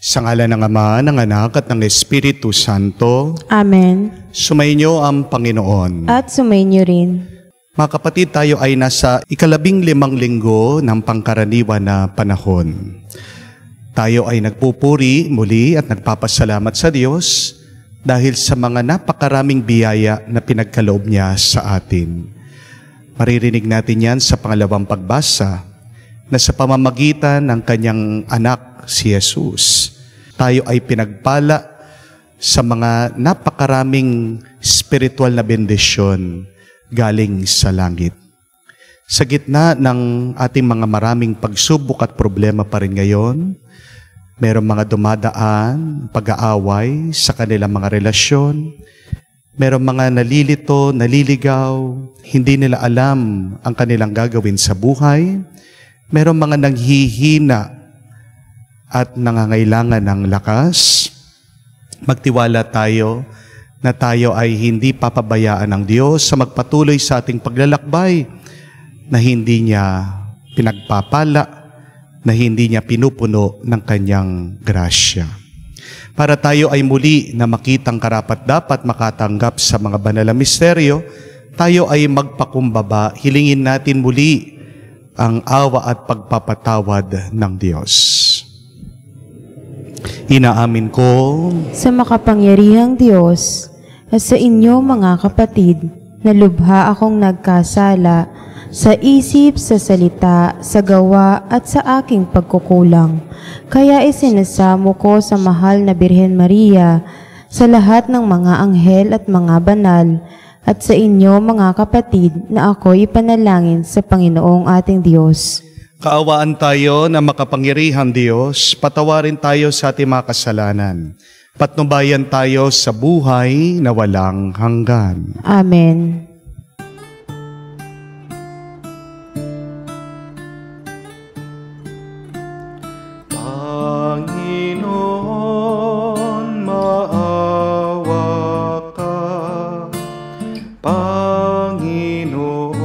Sa ngalan ng Ama, ng Anak, at ng Espiritu Santo. Amen. Sumainyo ang Panginoon. At sumainyo rin. Mga kapatid, tayo ay nasa 15 linggo ng pangkaraniwan na panahon. Tayo ay nagpupuri muli at nagpapasalamat sa Diyos dahil sa mga napakaraming biyaya na pinagkaloob niya sa atin. Maririnig natin yan sa pangalawang pagbasa na sa pamamagitan ng kanyang anak si Jesus, tayo ay pinagpala sa mga napakaraming spiritual na bendisyon galing sa langit. Sa gitna ng ating mga maraming pagsubok at problema pa rin ngayon, mayroong mga dumadaan, pag-aaway sa kanilang mga relasyon, mayroong mga nalilito, naliligaw, hindi nila alam ang kanilang gagawin sa buhay, mayroong mga nanghihina at nangangailangan ng lakas. Magtiwala tayo na tayo ay hindi papabayaan ng Diyos sa magpatuloy sa ating paglalakbay na hindi niya pinagpapala, na hindi niya pinupuno ng kanyang grasya. Para tayo ay muli na makitang karapat-dapat makatanggap sa mga banal na misteryo, tayo ay magpakumbaba, hilingin natin muli ang awa at pagpapatawad ng Diyos. Inaamin ko sa makapangyarihang Diyos at sa inyo mga kapatid, na lubha akong nagkasala sa isip, sa salita, sa gawa at sa aking pagkukulang. Kaya isinasamo ko sa mahal na Birhen Maria, sa lahat ng mga anghel at mga banal, at sa inyo mga kapatid, na ako'y ipanalangin sa Panginoong ating Diyos. Kaawaan tayo na makapangyarihang Diyos, patawarin tayo sa ating mga kasalanan. Patnubayan tayo sa buhay na walang hanggan. Amen. Panginoon, maawa ka. Panginoon,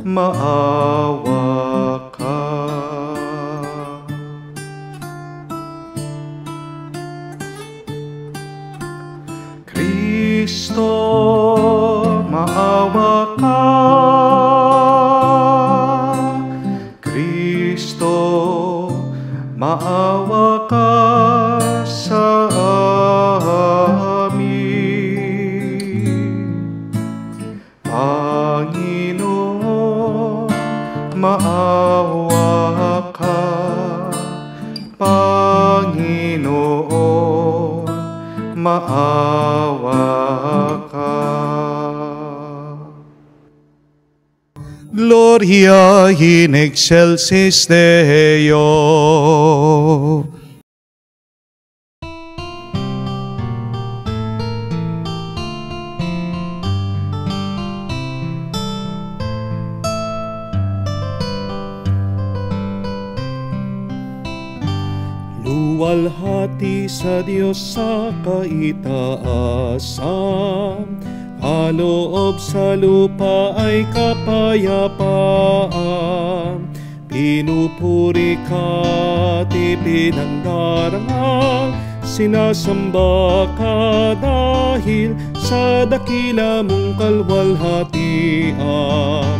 maawa ka. Kristo, maawa ka. Kristo, maawa ka sa amin. Panginoon, maawa ka. Panginoon, maawa ka. Gloria in excelsis Deo. Luwalhati sa Diyos sa kaitaasan, paloob sa lupa ay kapayapaan. Pinupuri ka at ipinangdarangal, sinasamba ka dahil sa dakila mong kalwalhatian.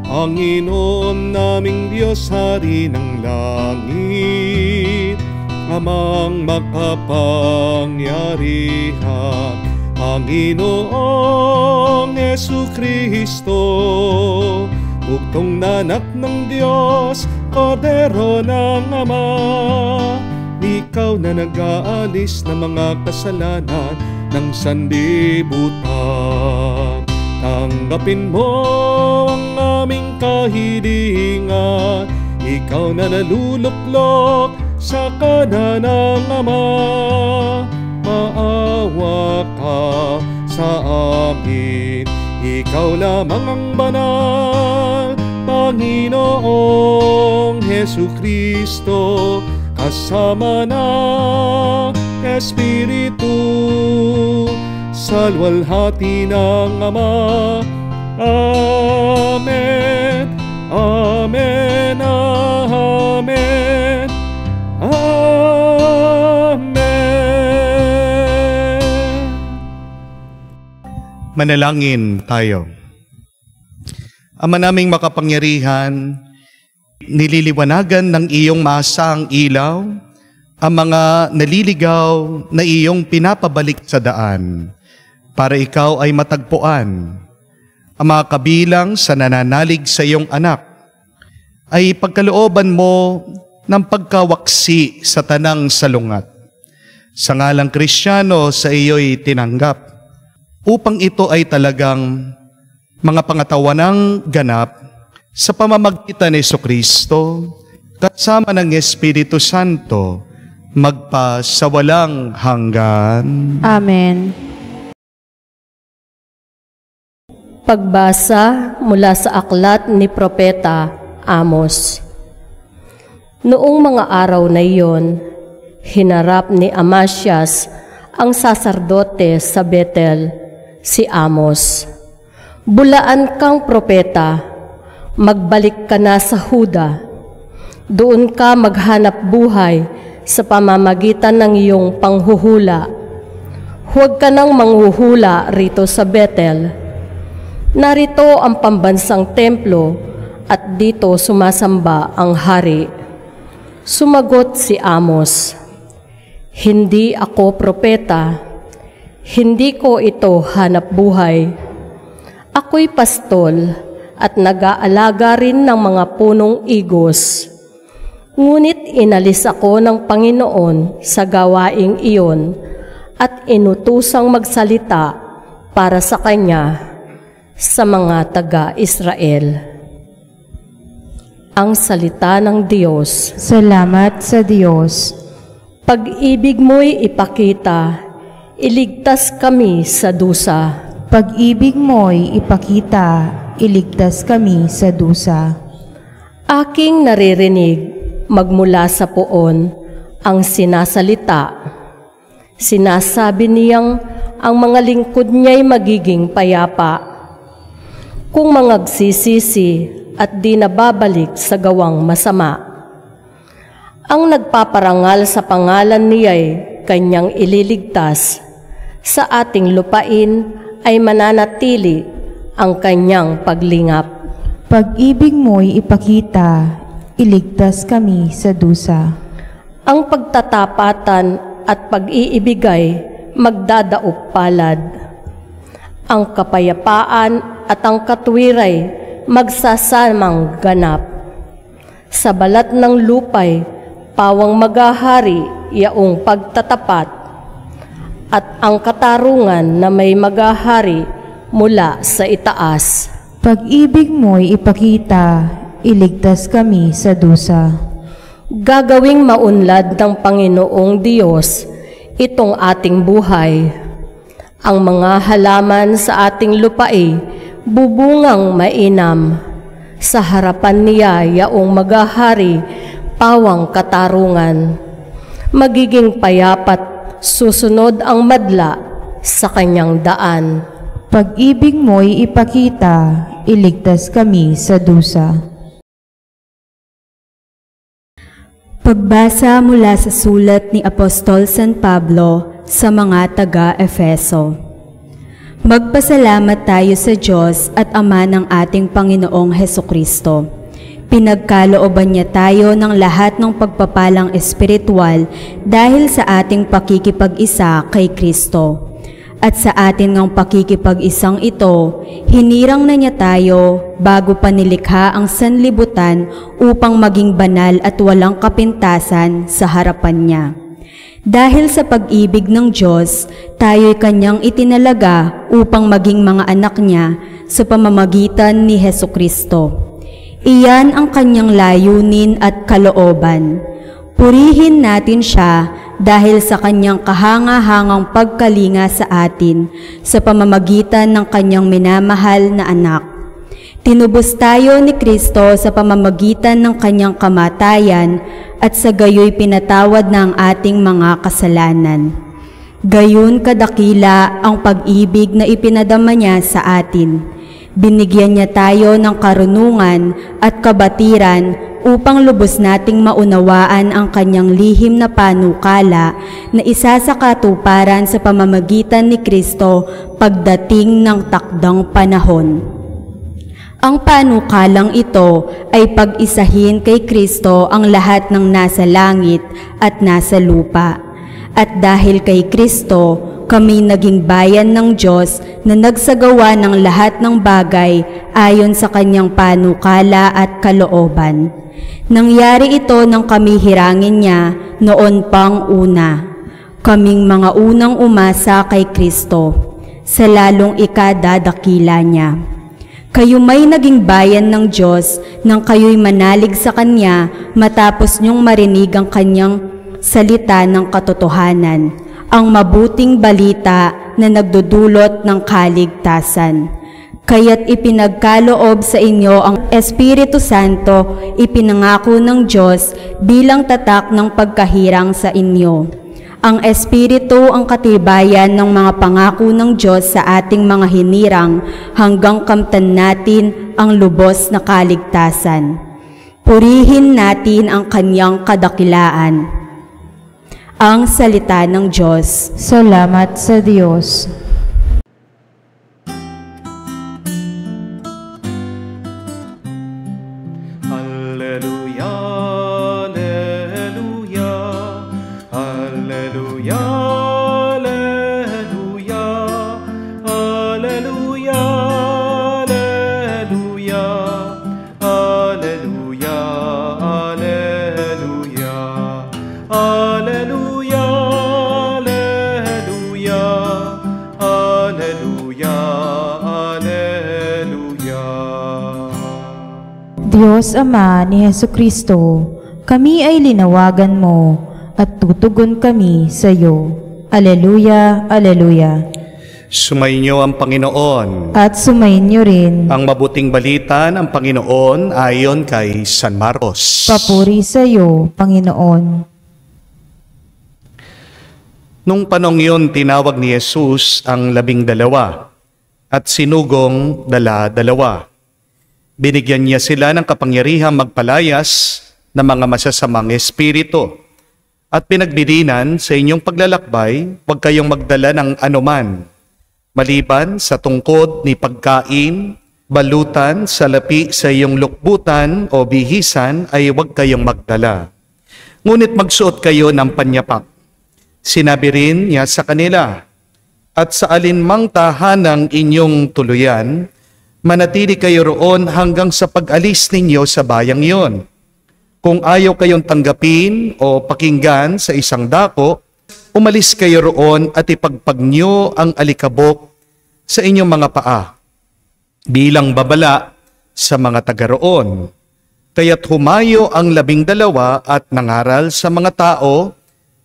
Panginoon naming Diyos, Hari ng langit, Amang makapangyarihan, Panginoong Jesucristo, bugtong na anak ng Diyos, Kordero ng Ama. Ikaw na nag-aalis ng mga kasalanan ng sanlibutan. Tanggapin mo ang aming kahilingan, ikaw na naluluklok sa kanan ng Ama. Maawa ka sa amin, ikaw lamang ang banal, Panginoong Jesucristo, kasama ng Espiritu, sa luwalhati ng Ama. Amen, amen, amen, amen. Manalangin tayo. Ama naming makapangyarihan, nililiwanagan ng iyong masaang ilaw ang mga naliligaw na iyong pinapabalik sa daan para ikaw ay matagpuan. Ang mga kabilang sa nananalig sa iyong anak ay pagkalooban mo ng pagkawaksi sa tanang salungat. Sa ngalang Kristiyano sa iyo'y tinanggap upang ito ay talagang mga pangatawanang ganap sa pamamagitan ni Jesucristo kasama ng Espiritu Santo magpa sa walang hanggan. Amen. Pagbasa mula sa aklat ni Propeta Amos. Noong mga araw na iyon, hinarap ni Amasias ang saserdote sa Betel, si Amos. Bulaan kang propeta, magbalik ka na sa Huda. Doon ka maghanap buhay sa pamamagitan ng iyong panghuhula. Huwag ka nang manghuhula rito sa Betel. Narito ang pambansang templo at dito sumasamba ang hari. Sumagot si Amos, hindi ako propeta, hindi ko ito hanap buhay. Ako'y pastol at nag-aalaga rin ng mga punong igos. Ngunit inalis ako ng Panginoon sa gawaing iyon at inutusang magsalita para sa Kanya sa mga taga-Israel. Ang salita ng Diyos. Salamat sa Diyos. Pag-ibig mo'y ipakita, iligtas kami sa dusa. Pag-ibig mo'y ipakita, iligtas kami sa dusa. Aking naririnig magmula sa poon ang sinasalita. Sinasabi niyang ang mga lingkod niya'y magiging payapa. Kung mangagsisisi at di nababalik sa gawang masama. Ang nagpaparangal sa pangalan niya'y kanyang ililigtas. Sa ating lupain ay mananatili ang kanyang paglingap. Pag-ibig mo'y ipakita, iligtas kami sa dusa. Ang pagtatapatan at pag-iibigay magdadaop palad. Ang kapayapaan at ang katwiray magsasamang ganap. Sa balat ng lupay, pawang magahari yaong pagtatapat, at ang katarungan na may magahari mula sa itaas. Pag-ibig mo'y ipakita, iligtas kami sa dusa. Gagawing maunlad ng Panginoong Diyos itong ating buhay. Ang mga halaman sa ating lupain bubungang mainam. Sa harapan niya yaong magahari, pawang katarungan. Magiging payapat susunod ang madla sa kanyang daan. Pag-ibig mo'y ipakita, iligtas kami sa dusa. Pagbasa mula sa sulat ni Apostol San Pablo sa mga taga-Efeso. Magpasalamat tayo sa Diyos at Ama ng ating Panginoong Hesukristo. Pinagkalooban niya tayo ng lahat ng pagpapalang espiritual dahil sa ating pakikipag-isa kay Kristo. At sa atin ngang pakikipag-isang ito, hinirang na niya tayo bago pa nilikha ang sanlibutan upang maging banal at walang kapintasan sa harapan niya. Dahil sa pag-ibig ng Diyos, tayo'y kanyang itinalaga upang maging mga anak niya sa pamamagitan ni Hesukristo. Iyan ang kanyang layunin at kalooban. Purihin natin siya dahil sa kanyang kahanga-hangang pagkalinga sa atin sa pamamagitan ng kanyang minamahal na anak. Tinubos tayo ni Kristo sa pamamagitan ng kanyang kamatayan at sa gayoy pinatawad na ang ating mga kasalanan. Gayon kadakila ang pag-ibig na ipinadama niya sa atin. Binigyan niya tayo ng karunungan at kabatiran upang lubos nating maunawaan ang kanyang lihim na panukala na isa sa katuparan sa pamamagitan ni Kristo pagdating ng takdang panahon. Ang panukalang ito ay pag-isahin kay Kristo ang lahat ng nasa langit at nasa lupa. At dahil kay Kristo, kami naging bayan ng Diyos na nagsagawa ng lahat ng bagay ayon sa kanyang panukala at kalooban. Nangyari ito nang kami hirangin niya noon pang una. Kaming mga unang umasa kay Kristo, sa lalong ikadadakila niya. Kayo may naging bayan ng Diyos nang kayo'y manalig sa Kanya matapos niyong marinig ang Kanyang salita ng katotohanan, ang mabuting balita na nagdudulot ng kaligtasan. Kaya't ipinagkaloob sa inyo ang Espiritu Santo, ipinangako ng Diyos bilang tatak ng pagkahirang sa inyo. Ang Espiritu ang katibayan ng mga pangako ng Diyos sa ating mga hinirang hanggang kamtan natin ang lubos na kaligtasan. Purihin natin ang Kanyang kadakilaan. Ang salita ng Diyos. Salamat sa Diyos. Diyos Ama ni Hesukristo, kami ay linawagan mo at tutugon kami sa iyo. Aleluya, aleluya. Sumainyo ang Panginoon. At sumainyo rin. Ang mabuting balita ng Panginoon ayon kay San Marcos. Papuri sa iyo, Panginoon. Nung panong yun, tinawag ni Jesus ang 12 at sinugong dala-dalawa. Binigyan niya sila ng kapangyarihang magpalayas ng mga masasamang espiritu. At pinagbilinan sa inyong paglalakbay, huwag kayong magdala ng anuman, maliban sa tungkod ni pagkain, balutan, salapi sa iyong lukbutan o bihisan ay huwag kayong magdala. Ngunit magsuot kayo ng panyapak. Sinabi rin niya sa kanila, at sa alinmang tahanang inyong tuluyan, manatili kayo roon hanggang sa pag-alis ninyo sa bayang iyon. Kung ayaw kayong tanggapin o pakinggan sa isang dako, umalis kayo roon at ipagpag nyo ang alikabok sa inyong mga paa, bilang babala sa mga taga roon. Kaya't humayo ang 12 at nangaral sa mga tao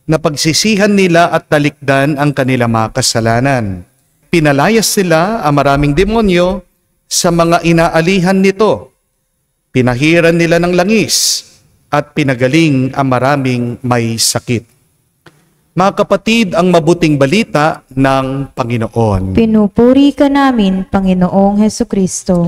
na pagsisihan nila at talikdan ang kanilang mga kasalanan. Pinalayas sila ang maraming demonyo sa mga inaalihan nito. Pinahiran nila ng langis at pinagaling ang maraming may sakit. Mga kapatid, ang mabuting balita ng Panginoon. Pinupuri ka namin, Panginoong Hesukristo.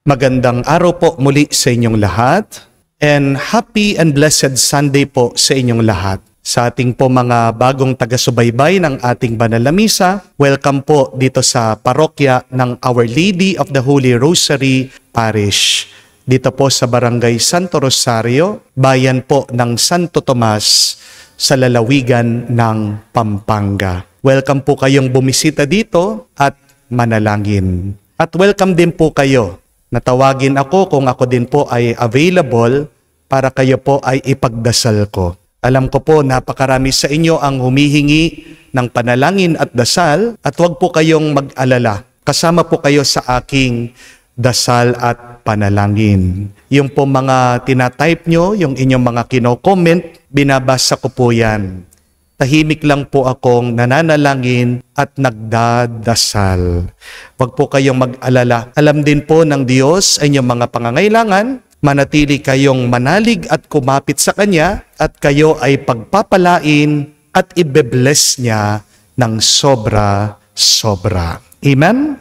Magandang araw po muli sa inyong lahat, and happy and blessed Sunday po sa inyong lahat. Sa ating po mga bagong taga-subaybay ng ating banal na misa, welcome po dito sa parokya ng Our Lady of the Holy Rosary Parish. Dito po sa Barangay Santo Rosario, bayan po ng Santo Tomas sa lalawigan ng Pampanga. Welcome po kayong bumisita dito at manalangin. At welcome din po kayo. Natawagin ako kung ako din po ay available para kayo po ay ipagdasal ko. Alam ko po napakarami sa inyo ang humihingi ng panalangin at dasal at huwag po kayong mag-alala. Kasama po kayo sa aking dasal at panalangin. Yung po mga tinatype nyo, yung inyong mga kino-comment, binabasa ko po yan. Tahimik lang po akong nananalangin at nagdadasal. Huwag po kayong mag-alala. Alam din po ng Diyos ay inyong mga pangangailangan. Manatili kayong manalig at kumapit sa Kanya at kayo ay pagpapalain at ibe-bless niya ng sobra-sobra. Amen?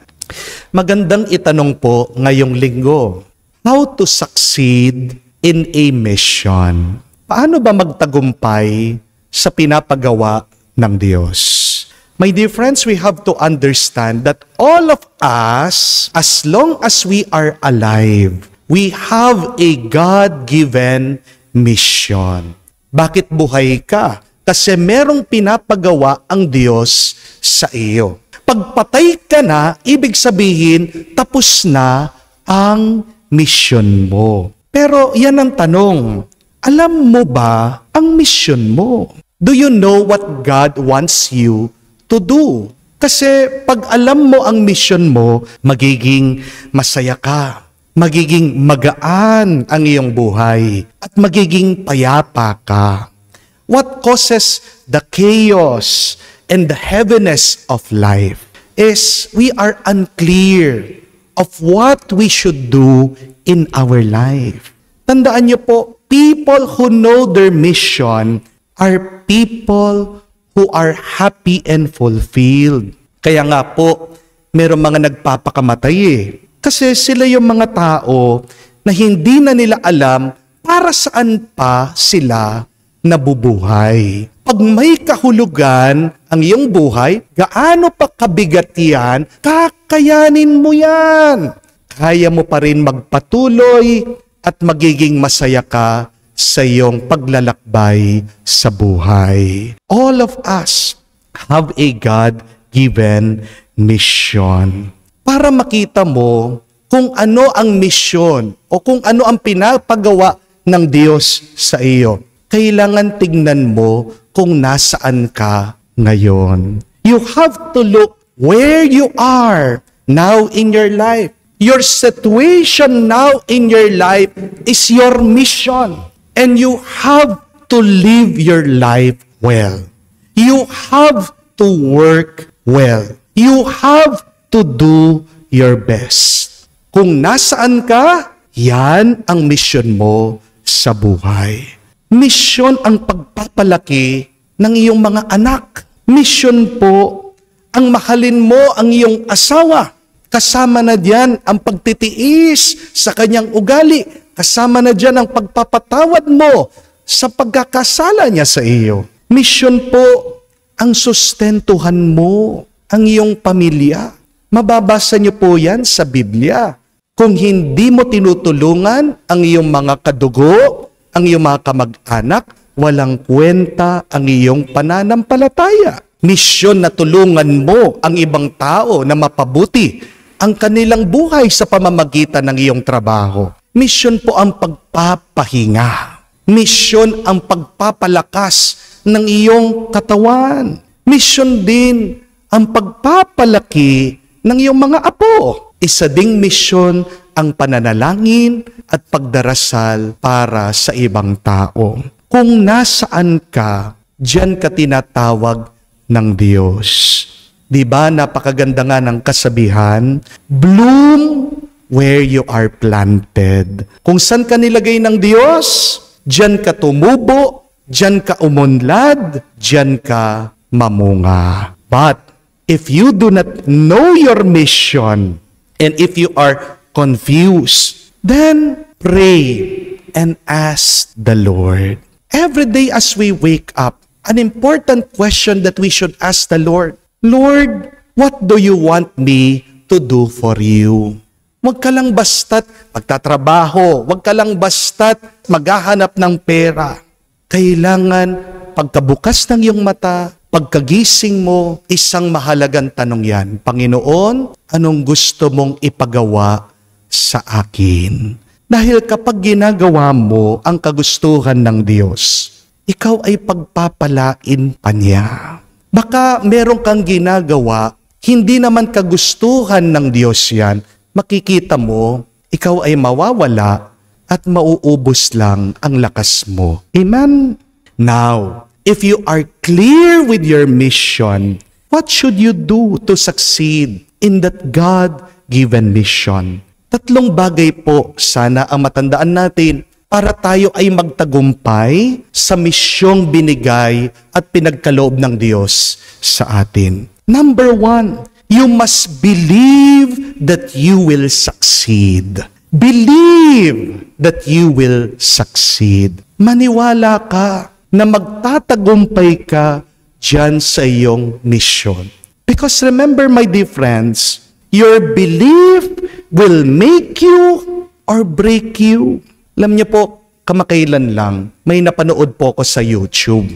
Magandang itanong po ngayong linggo. how to succeed in a mission. Paano ba magtagumpay sa pinapagawa ng Diyos? My dear friends, we have to understand that all of us, as long as we are alive, we have a God-given mission. Bakit buhay ka? Kasi merong pinapagawa ang Diyos sa iyo. Pagpatay ka na, ibig sabihin, tapos na ang mission mo. Pero yan ang tanong, alam mo ba ang mission mo? Do you know what God wants you to do? Kasi pag alam mo ang mission mo, magiging masaya ka, magiging magaan ang iyong buhay, at magiging payapa ka. What causes the chaos and the heaviness of life is we are unclear of what we should do in our life. Tandaan niyo po, people who know their mission are people who are happy and fulfilled. Kaya nga po, mayroong mga nagpapakamatay Kasi sila yung mga tao na hindi na nila alam para saan pa sila nabubuhay. Pag may kahulugan ang iyong buhay, gaano pa kabigat yan, kakayanin mo yan. Kaya mo pa rin magpatuloy at magiging masaya ka sa iyong paglalakbay sa buhay. All of us have a God-given mission. Para makita mo kung ano ang misyon o kung ano ang pinapagawa ng Diyos sa iyo, kailangan tignan mo kung nasaan ka ngayon. You have to look where you are now in your life. Your situation now in your life is your mission. And you have to live your life well. You have to work well. You have to do your best. Kung nasaan ka, yan ang mission mo sa buhay. Misyon ang pagpapalaki ng iyong mga anak. Misyon po ang mahalin mo ang iyong asawa. Kasama na diyan ang pagtitiis sa kanyang ugali. Kasama na diyan ang pagpapatawad mo sa pagkakasala niya sa iyo. Misyon po ang sustentuhan mo ang iyong pamilya. Mababasa niyo po yan sa Biblia. Kung hindi mo tinutulungan ang iyong mga kadugo, ang iyong mga kamag-anak, walang kwenta ang iyong pananampalataya. Misyon na tulungan mo ang ibang tao na mapabuti ang kanilang buhay sa pamamagitan ng iyong trabaho. Misyon po ang pagpapahinga. Misyon ang pagpapalakas ng iyong katawan. Misyon din ang pagpapalaki ng iyong mga apo. Isa ding misyon ang pananalangin at pagdarasal para sa ibang tao. Kung nasaan ka, diyan ka tinatawag ng Diyos. Di ba napakaganda nga ng kasabihan? Bloom where you are planted. Kung saan ka nilagay ng Diyos, diyan ka tumubo, diyan ka umunlad, diyan ka mamunga. But if you do not know your mission, and if you are confused, then pray and ask the Lord. Every day as we wake up, an important question that we should ask the Lord, Lord, what do you want me to do for you? Huwag ka lang basta't magtatrabaho, huwag ka lang basta't maghahanap ng pera. Kailangan pagkabukas ng iyong mata, pagkagising mo, isang mahalagang tanong yan. Panginoon, anong gusto mong ipagawa sa akin? Dahil kapag ginagawa mo ang kagustuhan ng Diyos, ikaw ay pagpapalain pa niya. Baka meron kang ginagawa, hindi naman kagustuhan ng Diyos yan, makikita mo, ikaw ay mawawala at mauubos lang ang lakas mo. Amen? Now, if you are clear with your mission, what should you do to succeed in that God-given mission? Tatlong bagay po sana ang matandaan natin para tayo ay magtagumpay sa misyong binigay at pinagkaloob ng Diyos sa atin. Number 1, you must believe that you will succeed. Believe that you will succeed. Maniwala ka na magtatagumpay ka dyan sa iyong misyon. Because remember, my dear friends, your belief will make you or break you. Alam niyo po, kamakailan lang, may napanood po ko sa YouTube.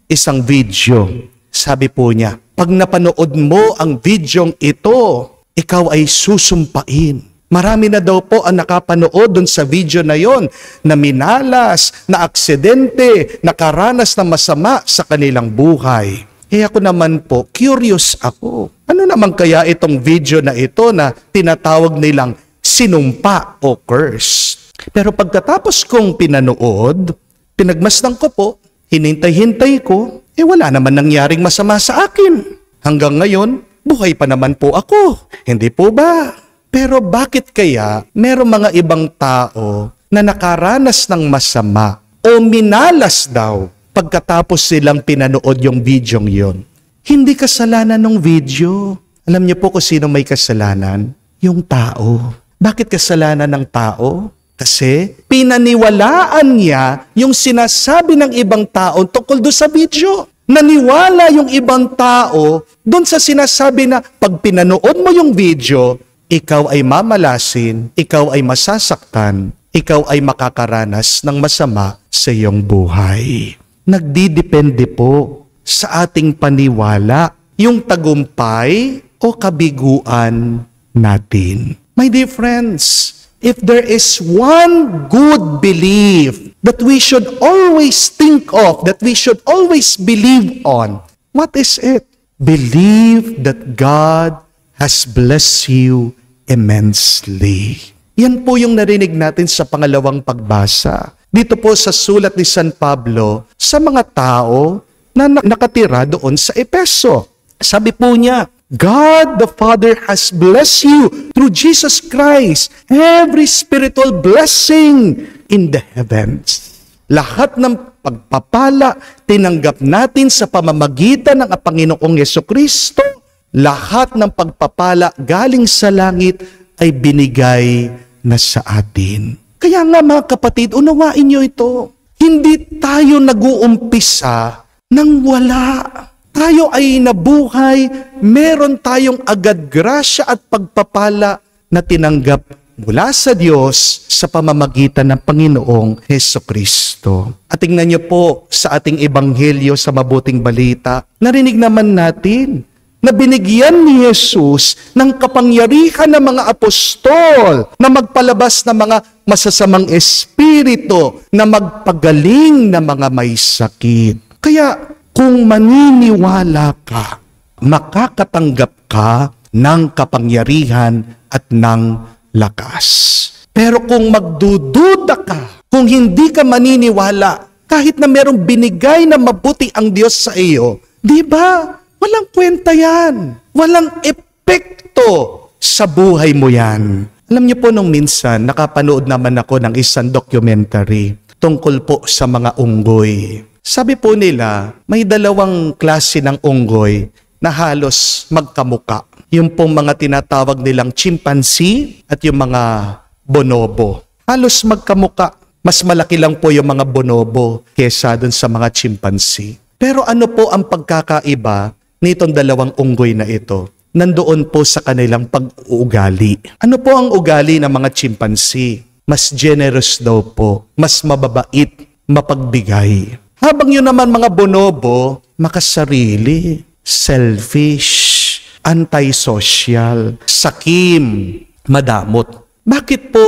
Isang video. Sabi po niya, pag napanood mo ang videong ito, ikaw ay susumpain. Marami na daw po ang nakapanood dun sa video na yon na minalas, na aksidente, nakaranas ng masama sa kanilang buhay. Ako naman po, curious ako. Ano naman kaya itong video na ito na tinatawag nilang sinumpa o curse? Pero pagkatapos kong pinanood, pinagmasdan ko po, hinintay-hintay ko, wala naman nangyaring masama sa akin. Hanggang ngayon, buhay pa naman po ako. Hindi po ba? Pero bakit kaya merong mga ibang tao na nakaranas ng masama o minalas daw pagkatapos silang pinanood yung videong yon? Hindi kasalanan ng video. Alam niyo po kung sino may kasalanan? Yung tao. Bakit kasalanan ng tao? Kasi pinaniwalaan niya yung sinasabi ng ibang tao tungkol doon sa video. Naniwala yung ibang tao doon sa sinasabi na pag pinanood mo yung video, ikaw ay mamalasin, ikaw ay masasaktan, ikaw ay makakaranas ng masama sa iyong buhay. Nagdidepende po sa ating paniwala yung tagumpay o kabiguan natin. My dear friends, if there is one good belief that we should always think of, that we should always believe on, what is it? Believe that God has blessed you immensely. Yan po yung narinig natin sa pangalawang pagbasa. Dito po sa sulat ni San Pablo sa mga tao na nakatira doon sa Efeso. Sabi po niya, God the Father has blessed you through Jesus Christ, every spiritual blessing in the heavens. Lahat ng pagpapala, tinanggap natin sa pamamagitan ng Panginoong Jesucristo. Lahat ng pagpapala galing sa langit ay binigay na sa atin. Kaya nga mga kapatid, unawain niyo ito. Hindi tayo nag-uumpisa nang wala. Tayo ay nabuhay, meron tayong agad grasya at pagpapala na tinanggap mula sa Diyos sa pamamagitan ng Panginoong Hesukristo. At tingnan niyo po sa ating ebanghelyo sa mabuting balita, narinig naman natin na binigyan ni Jesus ng kapangyarihan ng mga apostol na magpalabas ng mga masasamang espiritu, na magpagaling ng mga may sakit. Kaya kung maniniwala ka, makakatanggap ka ng kapangyarihan at ng lakas. Pero kung magdududa ka, kung hindi ka maniniwala, kahit na merong binigay na mabuti ang Diyos sa iyo, di ba? Walang kwenta yan. Walang epekto sa buhay mo yan. Alam niyo po nung minsan, nakapanood naman ako ng isang documentary tungkol po sa mga unggoy. Sabi po nila, may dalawang klase ng unggoy na halos magkamuka. Yung pong mga tinatawag nilang chimpanzee at yung mga bonobo. Halos magkamuka. Mas malaki lang po yung mga bonobo kesa dun sa mga chimpanzee. Pero ano po ang pagkakaiba nitong dalawang unggoy na ito? Nandoon po sa kanilang pag-uugali. Ano po ang ugali ng mga chimpanzee? Mas generous daw po, mas mababait, mapagbigay. Habang yun naman mga bonobo, makasarili, selfish, antisocial, sakim, madamot. Bakit po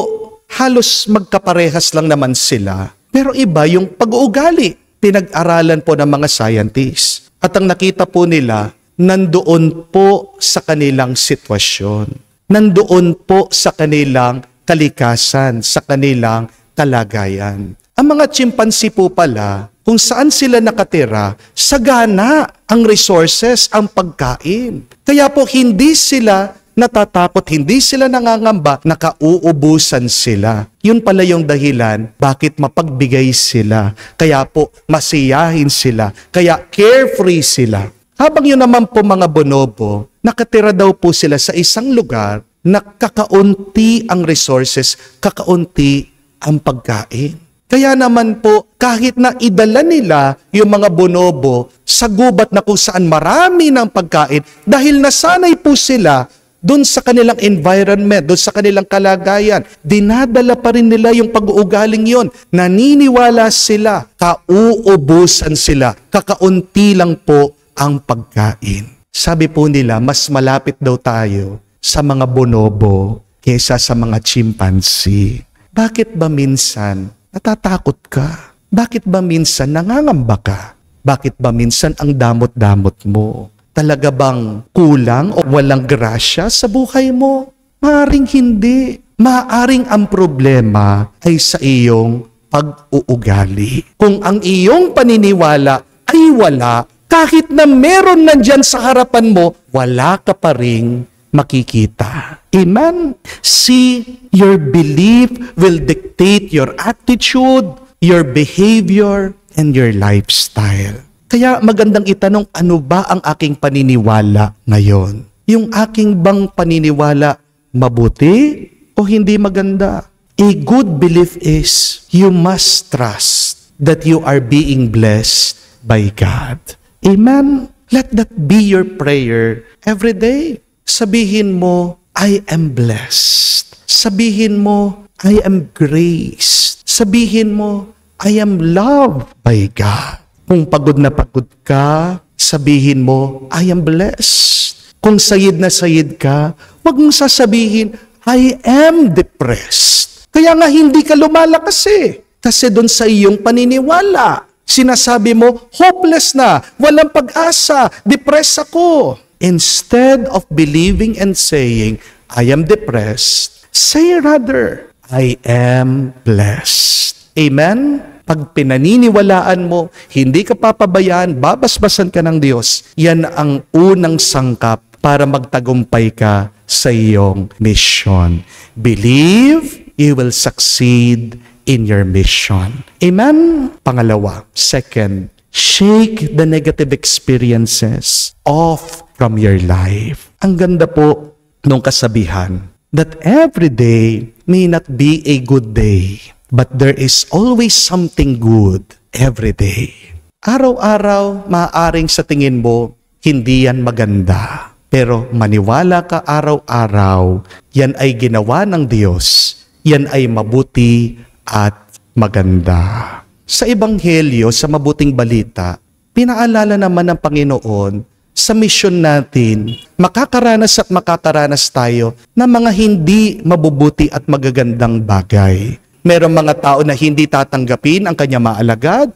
halos magkaparehas lang naman sila, pero iba yung pag-uugali? Pinag-aralan po ng mga scientists. At ang nakita po nila, nandoon po sa kanilang sitwasyon. Nandoon po sa kanilang kalikasan, sa kanilang kalagayan. Ang mga chimpanzee po pala, kung saan sila nakatira, sagana ang resources, ang pagkain. Kaya po hindi sila natatakot, hindi sila nangangamba, nakauubusan sila. Yun pala yung dahilan bakit mapagbigay sila. Kaya po masiyahin sila, kaya carefree sila. Habang yun naman po mga bonobo, nakatira daw po sila sa isang lugar na kakaunti ang resources, kakaunti ang pagkain. Kaya naman po, kahit na idala nila yung mga bonobo sa gubat na kung saan marami ng pagkain, dahil nasanay po sila doon sa kanilang environment, doon sa kanilang kalagayan, dinadala pa rin nila yung pag-uugaling yon. Naniniwala sila, kauubusan sila, kakaunti lang po ang pagkain. Sabi po nila, mas malapit daw tayo sa mga bonobo kaysa sa mga chimpanzee. Bakit ba minsan natatakot ka? Bakit ba minsan nangangamba ka? Bakit ba minsan ang damot-damot mo? Talaga bang kulang o walang grasya sa buhay mo? Maaring hindi. Maaring ang problema ay sa iyong pag-uugali. Kung ang iyong paniniwala ay wala, kahit na meron nandyan sa harapan mo, wala ka pa ring makikita. Amen? See, your belief will dictate your attitude, your behavior, and your lifestyle. Kaya magandang itanong, ano ba ang aking paniniwala ngayon? Yung aking bang paniniwala mabuti o hindi maganda? A good belief is you must trust that you are being blessed by God. Amen? Let that be your prayer every day. Sabihin mo, I am blessed. Sabihin mo, I am graced. Sabihin mo, I am loved by God. Kung pagod na pagod ka, sabihin mo, I am blessed. Kung sayid na sayid ka, huwag mong sasabihin, I am depressed. Kaya nga hindi ka lumalakas Kasi doon sa iyong paniniwala, sinasabi mo, hopeless na, walang pag-asa, depressed ako. Instead of believing and saying, I am depressed, say rather, I am blessed. Amen? Pag pinaniniwalaan mo, hindi ka papabayaan, babasbasan ka ng Diyos, yan ang unang sangkap para magtagumpay ka sa iyong mission. Believe, you will succeed in your mission. Amen? Pangalawa, second, shake the negative experiences off from your life. Ang ganda po nung kasabihan that every day may not be a good day, but there is always something good every day. Araw-araw, maaaring sa tingin mo, hindi yan maganda. Pero maniwala ka araw-araw, yan ay ginawa ng Diyos. Yan ay mabuti at maganda. Sa Ebanghelyo, sa mabuting balita, pinaalala naman ng Panginoon sa misyon natin, makakaranas at makakaranas tayo ng mga hindi mabubuti at magagandang bagay. Merong mga tao na hindi tatanggapin ang kanya maalagad.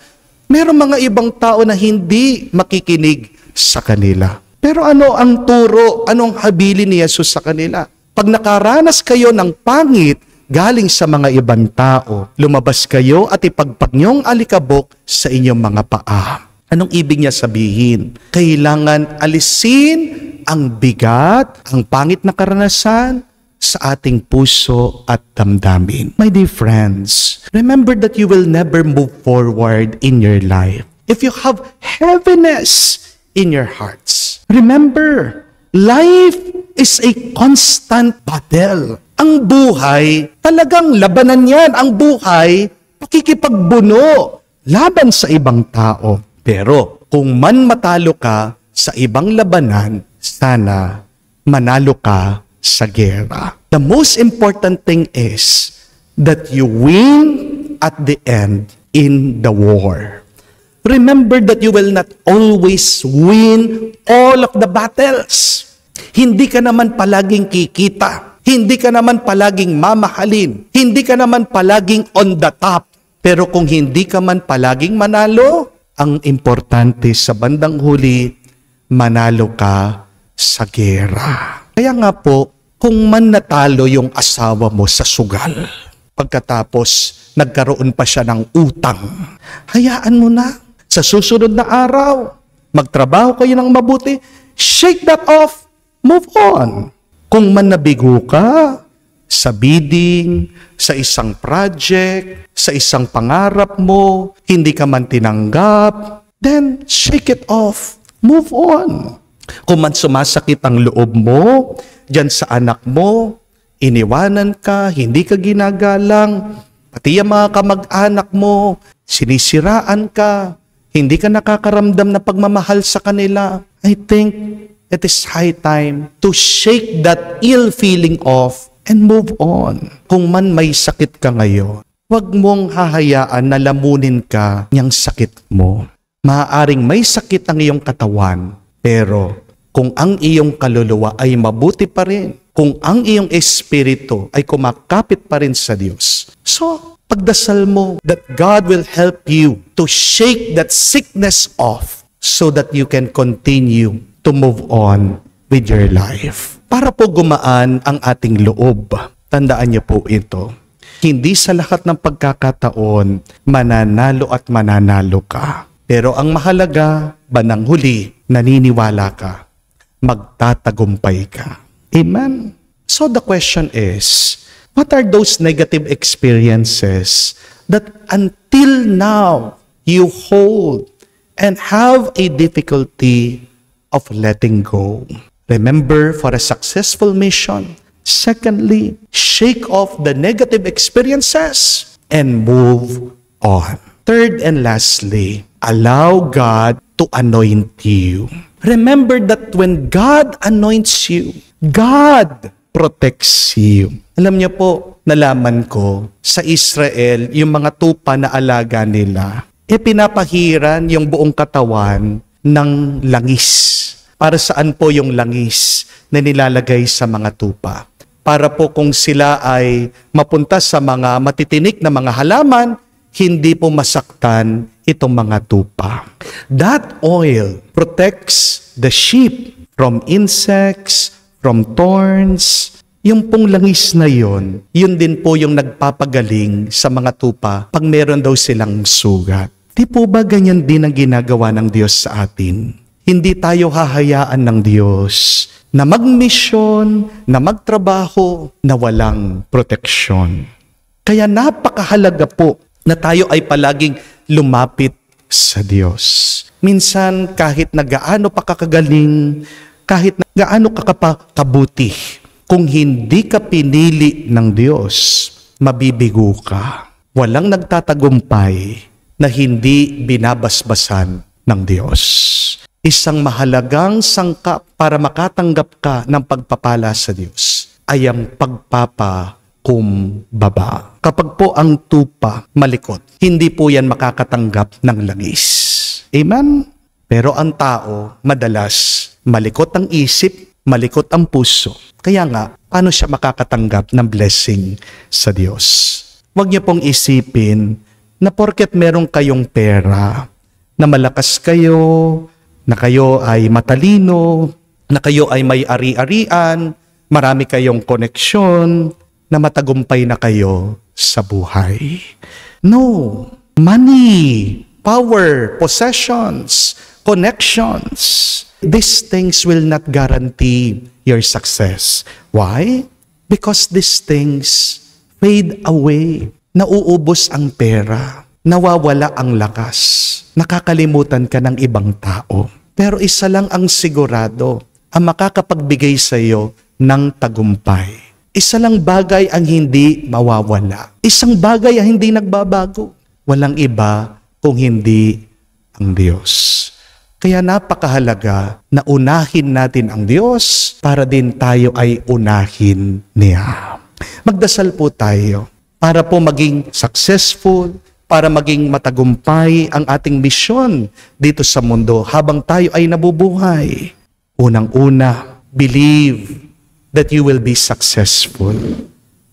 Merong mga ibang tao na hindi makikinig sa kanila. Pero ano ang turo, anong habilin ni Jesus sa kanila? Pag nakaranas kayo ng pangit galing sa mga ibang tao, lumabas kayo at ipagpag niyong alikabok sa inyong mga paa. Anong ibig niya sabihin? Kailangan alisin ang bigat, ang pangit na karanasan sa ating puso at damdamin. My dear friends, remember that you will never move forward in your life if you have heaviness in your hearts. Remember, life is a constant battle. Ang buhay, talagang labanan yan. Ang buhay, pakikipagbuno laban sa ibang tao. Pero kung man matalo ka sa ibang labanan, sana manalo ka sa gera. The most important thing is that you win at the end in the war. Remember that you will not always win all of the battles. Hindi ka naman palaging kikita. Hindi ka naman palaging mamahalin. Hindi ka naman palaging on the top. Pero kung hindi ka man palaging manalo, ang importante sa bandang huli, manalo ka sa gera. Kaya nga po, kung man natalo yung asawa mo sa sugal, pagkatapos nagkaroon pa siya ng utang, hayaan mo na. Sa susunod na araw, magtrabaho kayo ng mabuti, shake that off, move on. Kung man nabigo ka sa bidding, sa isang project, sa isang pangarap mo, hindi ka man tinanggap, then shake it off, move on. Kung man sumasakit ang loob mo, dyan sa anak mo, iniwanan ka, hindi ka ginagalang, pati yung mga kamag-anak mo, sinisiraan ka, hindi ka nakakaramdam na pagmamahal sa kanila, I think it is high time to shake that ill feeling off and move on. Kung man may sakit ka ngayon, huwag mong hahayaan na lamunin ka niyang sakit mo. Maaaring may sakit ang iyong katawan, pero kung ang iyong kaluluwa ay mabuti pa rin, kung ang iyong espiritu ay kumakapit pa rin sa Diyos, so pagdasal mo that God will help you to shake that sickness off so that you can continue to move on with your life. Para po gumaan ang ating loob, tandaan niyo po ito, hindi sa lahat ng pagkakataon mananalo at mananalo ka. Pero ang mahalaga, bandang huli, naniniwala ka, magtatagumpay ka. Amen? So the question is, what are those negative experiences that until now you hold and have a difficulty of letting go? Remember, for a successful mission, secondly, shake off the negative experiences and move on. Third and lastly, allow God to anoint you. Remember that when God anoints you, God protects you. Alam niyo po, nalaman ko, sa Israel, yung mga tupa na alaga nila, pinapahiran yung buong katawan ng langis. Para saan po yung langis na nilalagay sa mga tupa? Para po kung sila ay mapunta sa mga matitinik na mga halaman, hindi po masaktan itong mga tupa. That oil protects the sheep from insects, from thorns. Yung pong langis na yun din po yung nagpapagaling sa mga tupa pag meron daw silang sugat. Di po ba ganyan din ang ginagawa ng Diyos sa atin? Hindi tayo hahayaan ng Diyos na magmisyon, na magtrabaho, na walang proteksyon. Kaya napakahalaga po na tayo ay palaging lumapit sa Diyos. Minsan, kahit na gaano pa kakagaling, kahit na gaano ka kabuti, kung hindi ka pinili ng Diyos, mabibigo ka. Walang nagtatagumpay na hindi binabasbasan ng Diyos. Isang mahalagang sangkap para makatanggap ka ng pagpapala sa Diyos ay ang pagpapakumbaba. Kapag po ang tupa malikot, hindi po yan makakatanggap ng langis. Amen? Pero ang tao, madalas, malikot ang isip, malikot ang puso. Kaya nga, paano siya makakatanggap ng blessing sa Diyos? Huwag niyo pong isipin na porket meron kayong pera, na malakas kayo, na kayo ay matalino, na kayo ay may ari-arian, marami kayong koneksyon, na matagumpay na kayo sa buhay. No. Money, power, possessions, connections, these things will not guarantee your success. Why? Because these things fade away. Nauubos ang pera. Nawawala ang lakas. Nakakalimutan ka ng ibang tao. Pero isa lang ang sigurado, ang makakapagbigay sa iyo ng tagumpay. Isa lang bagay ang hindi mawawala. Isang bagay ang hindi nagbabago. Walang iba kung hindi ang Diyos. Kaya napakahalaga na unahin natin ang Diyos para din tayo ay unahin niya. Magdasal po tayo para po maging successful, para maging matagumpay ang ating misyon dito sa mundo habang tayo ay nabubuhay. Unang-una, believe that you will be successful.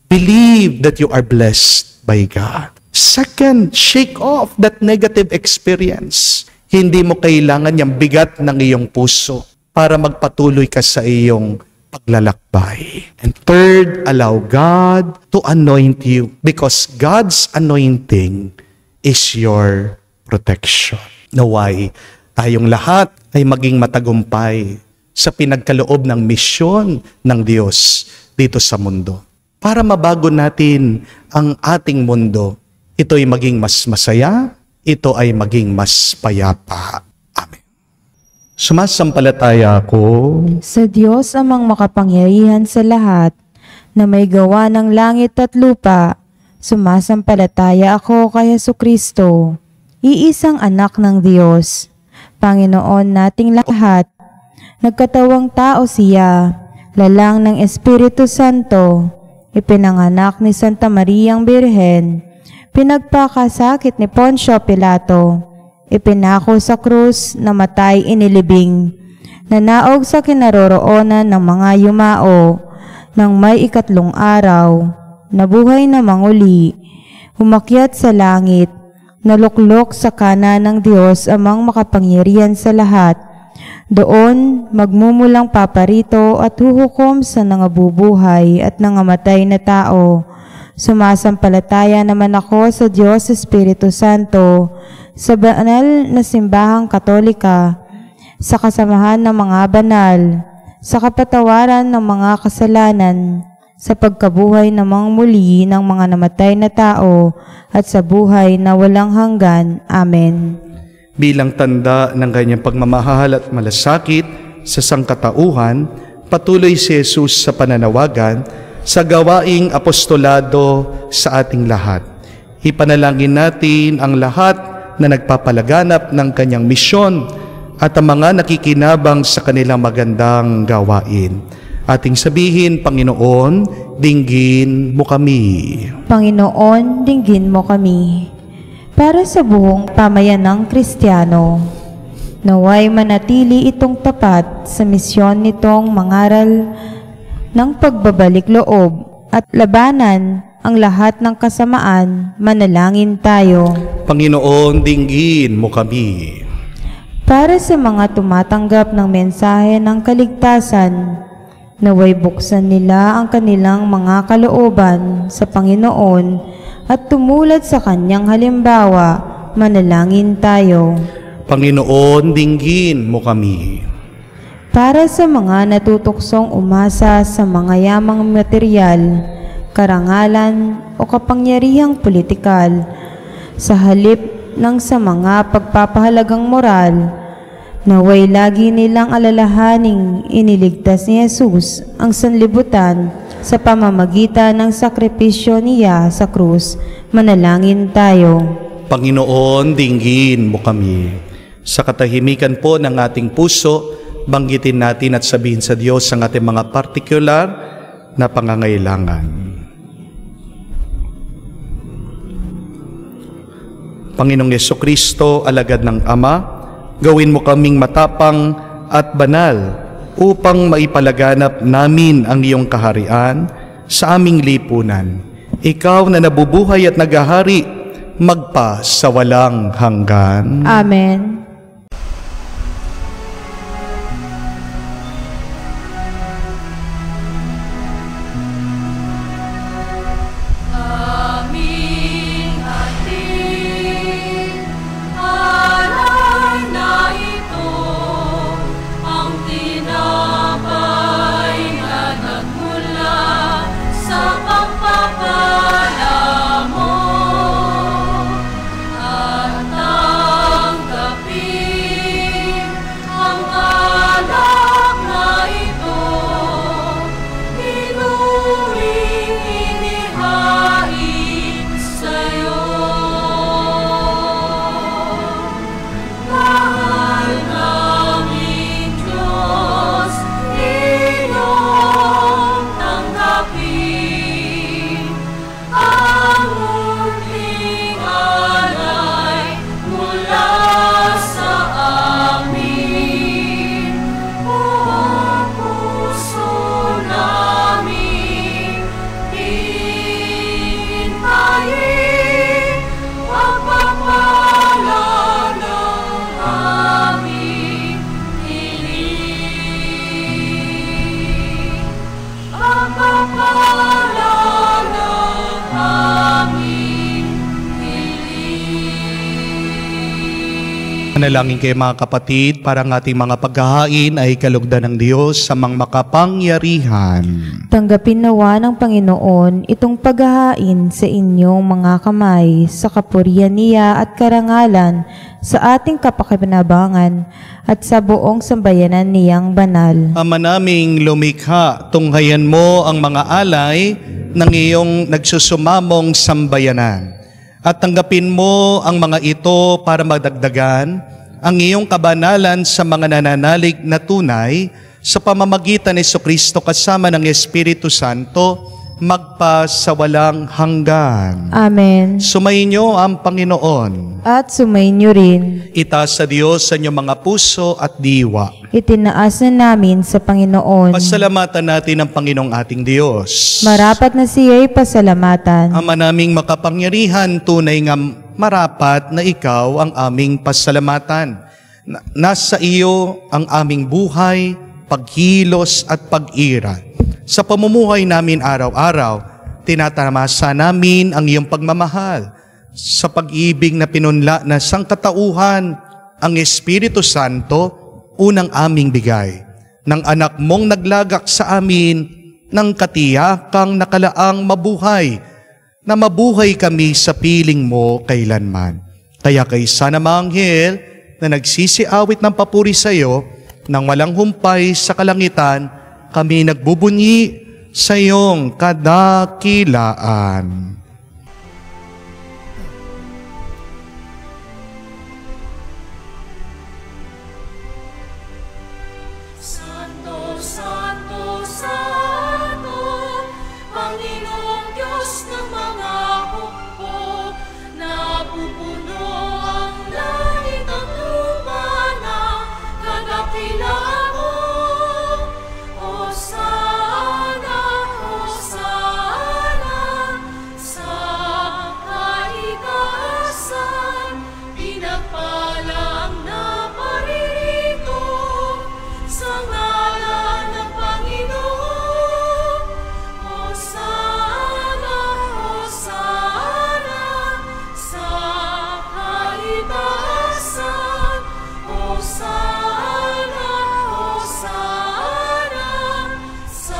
Believe that you are blessed by God. Second, shake off that negative experience. Hindi mo kailangan yung bigat ng iyong puso para magpatuloy ka sa iyong paglalakbay. And third, allow God to anoint you because God's anointing is your protection. Naway, tayong lahat ay maging matagumpay sa pinagkaloob ng misyon ng Diyos dito sa mundo. Para mabago natin ang ating mundo, ito ay maging mas masaya, ito ay maging mas payapa. Amen. Sumasampalataya ako sa Diyos amang makapangyarihan sa lahat, na may gawa ng langit at lupa. Sumasampalataya ako kay Jesucristo, iisang anak ng Diyos, Panginoon nating lahat. Nagkatawang tao siya, lalang ng Espiritu Santo, ipinanganak ni Santa Mariang Birhen, pinagpakasakit ni Poncio Pilato, ipinako sa krus, namatay inilibing, nanaog sa kinaroroonan ng mga yumao, nang may ikatlong araw, nabuhay na manguli, umakyat sa langit, naluklok sa kanan ng Diyos amang makapangyarihan sa lahat. Doon magmumulang paparito at huhukom sa nangabubuhay at nangamatay na tao. Sumasampalataya naman ako sa Diyos Espiritu Santo, sa banal na simbahang Katolika, sa kasamahan ng mga banal, sa kapatawaran ng mga kasalanan, sa pagkabuhay namang muli ng mga namatay na tao, at sa buhay na walang hanggan. Amen. bilang tanda ng kanyang pagmamahal at malasakit sa sangkatauhan, patuloy si Jesus sa pananawagan sa gawaing apostolado sa ating lahat. Ipanalangin natin ang lahat na nagpapalaganap ng kanyang misyon at ang mga nakikinabang sa kanilang magandang gawain. Ating sabihin, Panginoon, dinggin mo kami. Panginoon, dinggin mo kami. Para sa buong pamayanang Kristiyano, naway manatili itong tapat sa misyon nitong mangaral ng pagbabalik loob at labanan ang lahat ng kasamaan. Manalangin tayo. Panginoon, dinggin mo kami. Para sa mga tumatanggap ng mensahe ng kaligtasan, naway buksan nila ang kanilang mga kalooban sa Panginoon at tumulad sa kanyang halimbawa. Manalangin tayo. Panginoon, dinggin mo kami. Para sa mga natutuksong umasa sa mga yamang material, karangalan o kapangyarihang politikal, sa halip ng sa mga pagpapahalagang moral, naway lagi nilang alalahaning iniligtas ni Jesus ang sanlibutan sa pamamagitan ng sakripisyo niya sa krus. Manalangin tayo. Panginoon, dinggin mo kami. Sa katahimikan po ng ating puso, banggitin natin at sabihin sa Diyos ang ating mga partikular na pangangailangan. Panginoong Jesucristo, alagad ng Ama, gawin mo kaming matapang at banal upang maipalaganap namin ang iyong kaharian sa aming lipunan. Ikaw na nabubuhay at naghahari, magpa sa walang hanggan. Amen. At tanggapin Manalangin kayo mga kapatid para ang ating mga paghahain ay kalugdan ng Diyos sa mga makapangyarihan. Tanggapin nawa ng Panginoon itong paghahain sa inyong mga kamay sa kapurihan niya at karangalan sa ating kapakinabangan at sa buong sambayanan niyang banal. Ama naming lumikha, tunghayan mo ang mga alay ng iyong nagsusumamong sambayanan. At tanggapin mo ang mga ito para madagdagan ang iyong kabanalan sa mga nananalig na tunay sa pamamagitan ni Jesucristo kasama ng Espiritu Santo magpa sa walang hanggan. Amen. Sumainyo ang Panginoon. At sumainyo rin. Itaas sa Diyos sa inyong mga puso at diwa. Itinaas na namin sa Panginoon. Pasalamatan natin ang Panginoong ating Diyos. Marapat na siya'y pasalamatan. Ama naming makapangyarihan, tunay nga marapat na ikaw ang aming pasalamatan. Nasa iyo ang aming buhay, paghilos at pag-ira. Sa pamumuhay namin araw-araw, tinatamasa namin ang iyong pagmamahal. Sa pag-ibig na pinunla na sangkatauhan, ang Espiritu Santo, unang aming bigay. Ng anak mong naglagak sa amin, ng katiyakang nakalaang mabuhay, na mabuhay kami sa piling mo kailanman. Kaya kay Sana Manghel, na nagsisiawit ng papuri sa iyo, nang walang humpay sa kalangitan, kami nagbubunyi sa iyong kadakilaan. Santo, Santo, Santo, Panginoong Diyos ng mga hukbo, napupuno ang langit at lupa na kadakilaan mo. Hosana, Hosana, sa kaitaasan, pinagpala ang naparirito sa ngalan ng Panginoon. Hosana, Hosana, sa kaitaasan. Hosana, Hosana, sa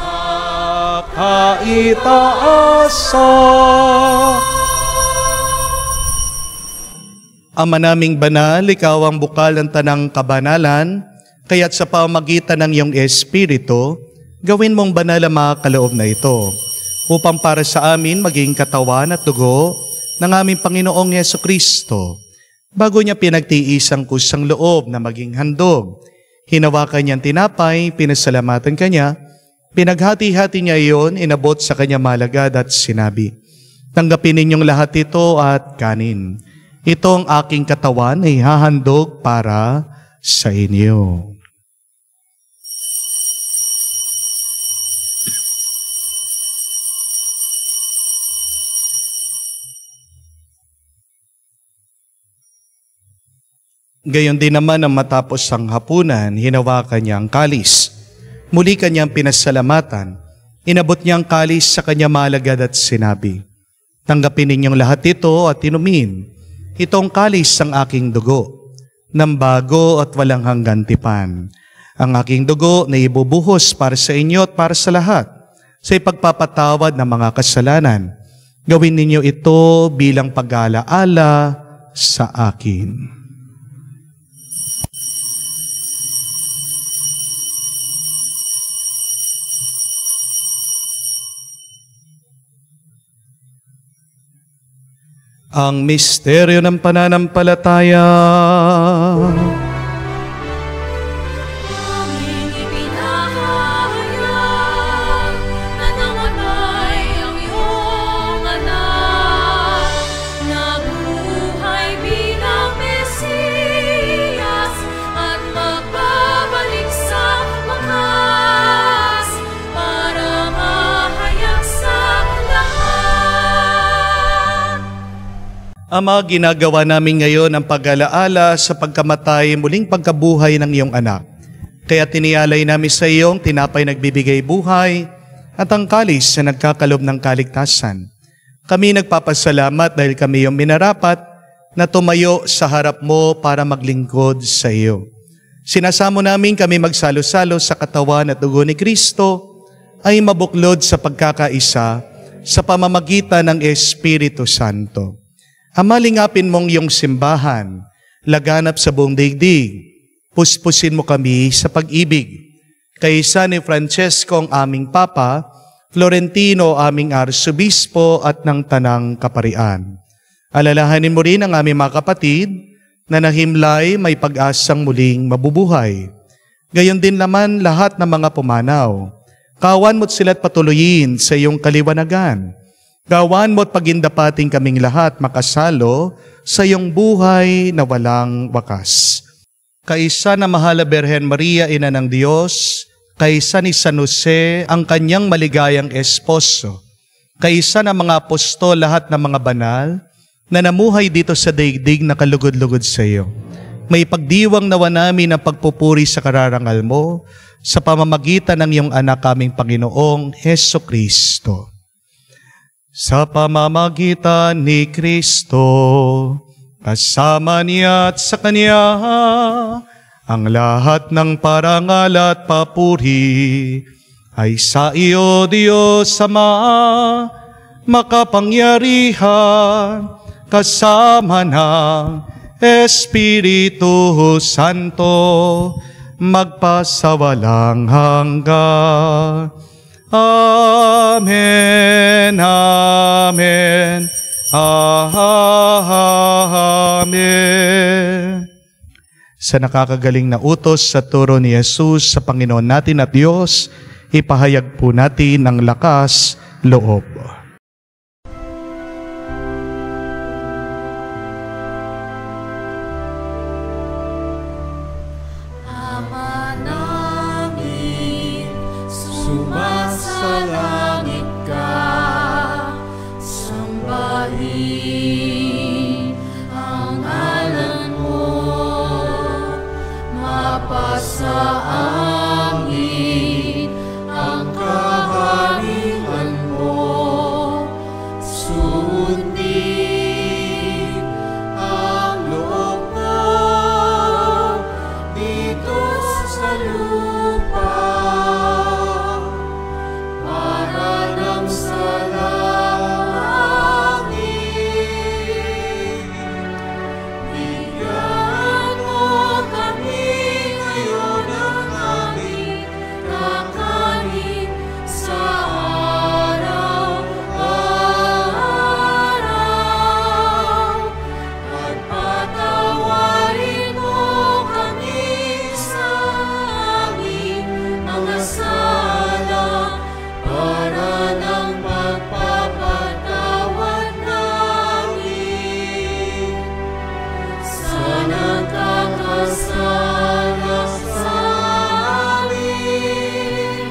Kaitaasan. Ama naming banal, ikaw ang bukal ng tanang kabanalan, kaya't sa pamagitan ng iyong Espiritu, gawin mong banal ang mga kaloob na ito, upang para sa amin maging katawan at dugo ng aming Panginoong Jesucristo. Bago niya pinagtiis ang kusang loob na maging handog, hinawakan niyang tinapay, pinasalamatan kanya, pinaghati-hati niya iyon, inabot sa kanya malagad at sinabi, "Tanggapin ninyong lahat ito at kanin. Ito ang aking katawan ay hahandog para sa inyo." Gayon din naman ang matapos ang hapunan, hinawakan niya ang kalis. Muli kanyang pinasalamatan, inabot niya ang kalis sa kanya malagad at sinabi, "Tanggapin ninyong lahat ito at inumin. Itong kalis ang aking dugo, ng bago at walang hanggan tipan. Ang aking dugo na ibubuhos para sa inyo at para sa lahat, sa ipagpapatawad ng mga kasalanan. Gawin ninyo ito bilang pag-alaala sa akin." Ang misteryo ng pananampalataya. aming ipinahayag na namatay ang iyong anak, nabuhay bilang Mesiyas at magbabalik sa wakas para mahayag sa lahat. Ama, ginagawa namin ngayon ang pag-alaala sa pagkamatay, muling pagkabuhay ng iyong anak. Kaya tinialay namin sa iyong tinapay nagbibigay buhay at ang kalis na nagkakalob ng kaligtasan. Kami nagpapasalamat dahil kami iyong minarapat na tumayo sa harap mo para maglingkod sa iyo. Sinasamo namin kami magsalo-salo sa katawan at dugo ni Kristo ay mabuklod sa pagkakaisa sa pamamagitan ng Espiritu Santo. Amalingapin mong iyong simbahan, laganap sa buong daigdig. Puspusin mo kami sa pag-ibig. Kaysa ni Francesco ang aming Papa, Florentino aming Arsobispo at ng Tanang Kaparian. Alalahanin mo rin ang aming mga kapatid na nahimlay may pag-asang muling mabubuhay. Gayon din naman lahat ng mga pumanaw. Kawan mo't sila't patuloyin sa iyong kaliwanagan. Gawan mo't pagindapating kaming lahat makasalo sa iyong buhay na walang wakas. Kaisa na mahal na Birhen Maria, Ina ng Diyos, kaisa ni San Jose, ang kanyang maligayang esposo, kaisa na mga apostol, lahat ng mga banal, na namuhay dito sa daigdig na kalugod-lugod sa iyo. May pagdiwang nawa namin ang pagpupuri sa kararangal mo sa pamamagitan ng iyong anak kaming Panginoong Hesukristo. Sa pamamagitan ni Kristo, kasama niya at sa Kanya, ang lahat ng parangal at papuri ay sa iyo, Diyos Ama, makapangyarihan, kasama ng Espiritu Santo, magpasawalang hanggan. Amen, amen, amen. Sa nakakagaling na utos sa turo ni Jesus sa Panginoon natin at Diyos, ipahayag po natin ang lakas loob. Ama namin, sumasalangit ka, sambahin ang ngalan mo, mapasa amin ang kaharian mo, sundin ang loob mo dito sa lupa, para lang sa langit. Bigyan mo kami ngayon ng aming kakanin sa araw-araw, at patawarin mo kami sa aming mga sala, para ng pagpapatawad namin sa nagkakasala sa amin.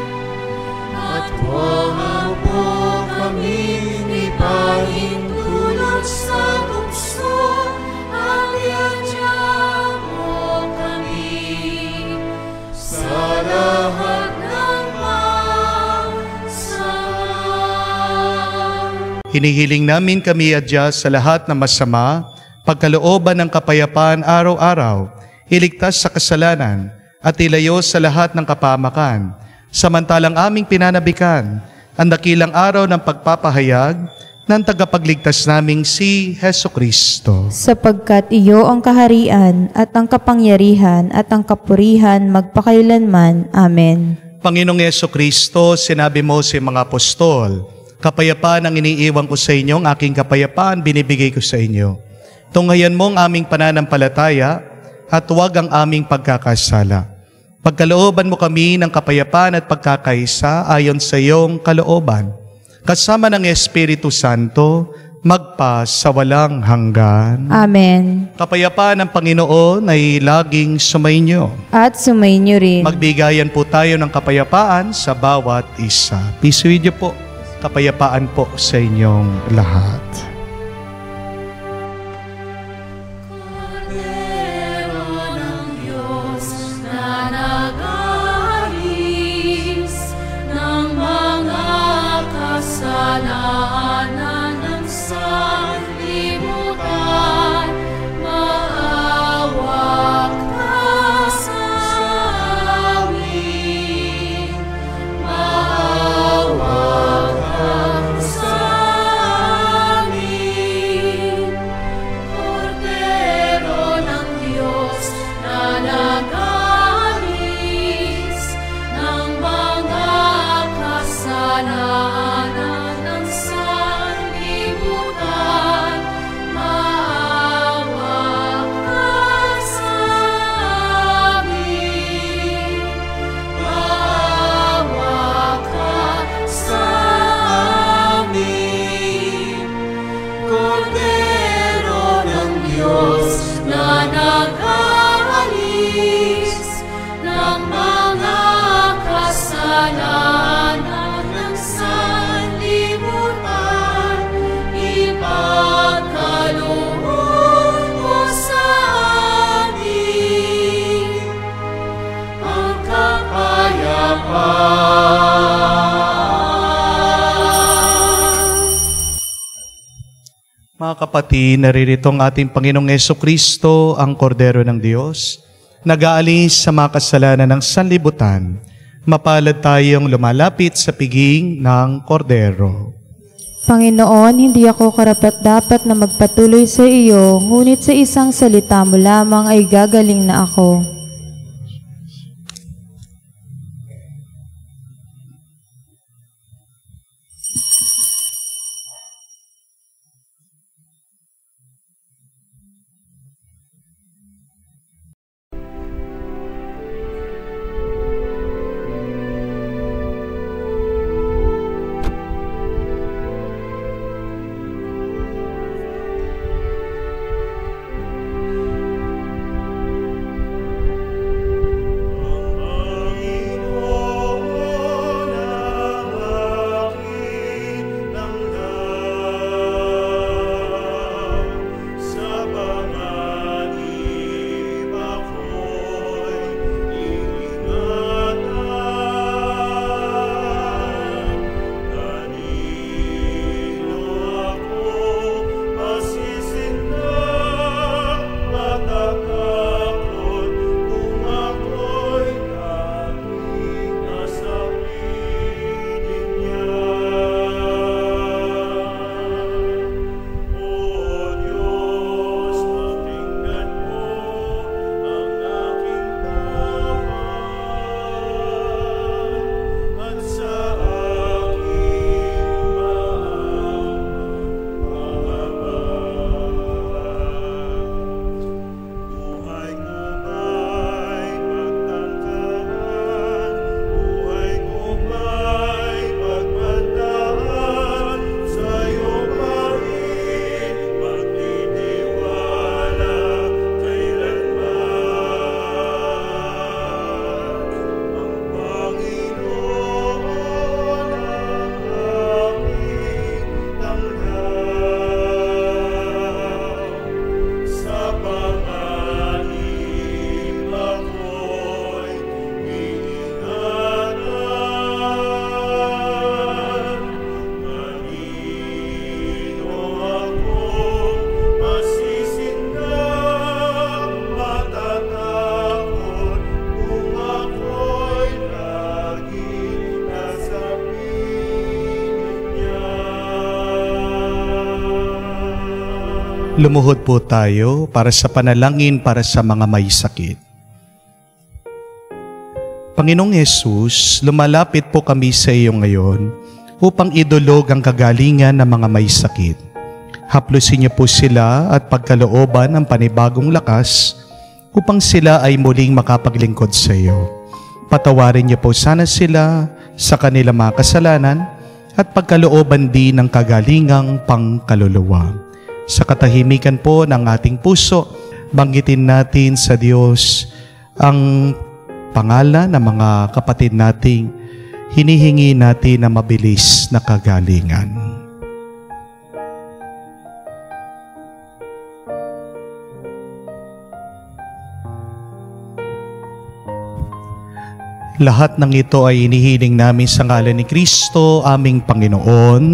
At huwag mo kaming ipahintulot sa tukso, at iadya mo kami sa lahat ng masama. Hinihiling namin kami adya sa lahat ng masama, pagkalooban ng kapayapaan araw-araw, iligtas sa kasalanan, at ilayo sa lahat ng kapamakan, samantalang aming pinanabikan ang dakilang araw ng pagpapahayag ng tagapagligtas naming si Hesukristo. Sapagkat iyo ang kaharian at ang kapangyarihan at ang kapurihan magpakailanman. Amen. Panginoong Hesukristo, sinabi mo sa mga apostol, kapayapaan ang iniiwan ko sa inyo, ang aking kapayapaan binibigay ko sa inyo. Tunghayan mo ang aming pananampalataya at huwag ang aming pagkakasala. Pagkalooban mo kami ng kapayapaan at pagkakaisa ayon sa iyong kalooban. Kasama ng Espiritu Santo, magpa sa walang hanggan. Amen. Kapayapaan ng Panginoon ay laging sumainyo. At sumainyo rin. Magbigayan po tayo ng kapayapaan sa bawat isa. Peace with you po. Kapayapaan po sa inyong lahat. Kordero ng Diyos na nag-aalis ng mga kasalanan ng sanlibutan, Mga kapatid, naririto ang ating Panginoong Jesucristo, ang Kordero ng Diyos, nag-aalis sa mga kasalanan ng sanlibutan. Mapalad tayong lumalapit sa piging ng Kordero. Panginoon, hindi ako karapat-dapat na magpatuloy sa iyo, ngunit sa isang salita mo lamang ay gagaling na ako. Lumuhod po tayo para sa panalangin para sa mga may sakit. Panginoong Hesus, lumalapit po kami sa iyo ngayon upang idulog ang kagalingan ng mga may sakit. Haplusin niyo po sila at pagkalooban ng panibagong lakas upang sila ay muling makapaglingkod sa iyo. Patawarin niyo po sana sila sa kanilang mga kasalanan at pagkalooban din ng kagalingang pangkaluluwa. Sa katahimikan po ng ating puso, banggitin natin sa Diyos ang pangalan ng mga kapatid nating hinihingi natin na mabilis na kagalingan. Lahat ng ito ay inihiling namin sa ngalan ni Kristo, aming Panginoon.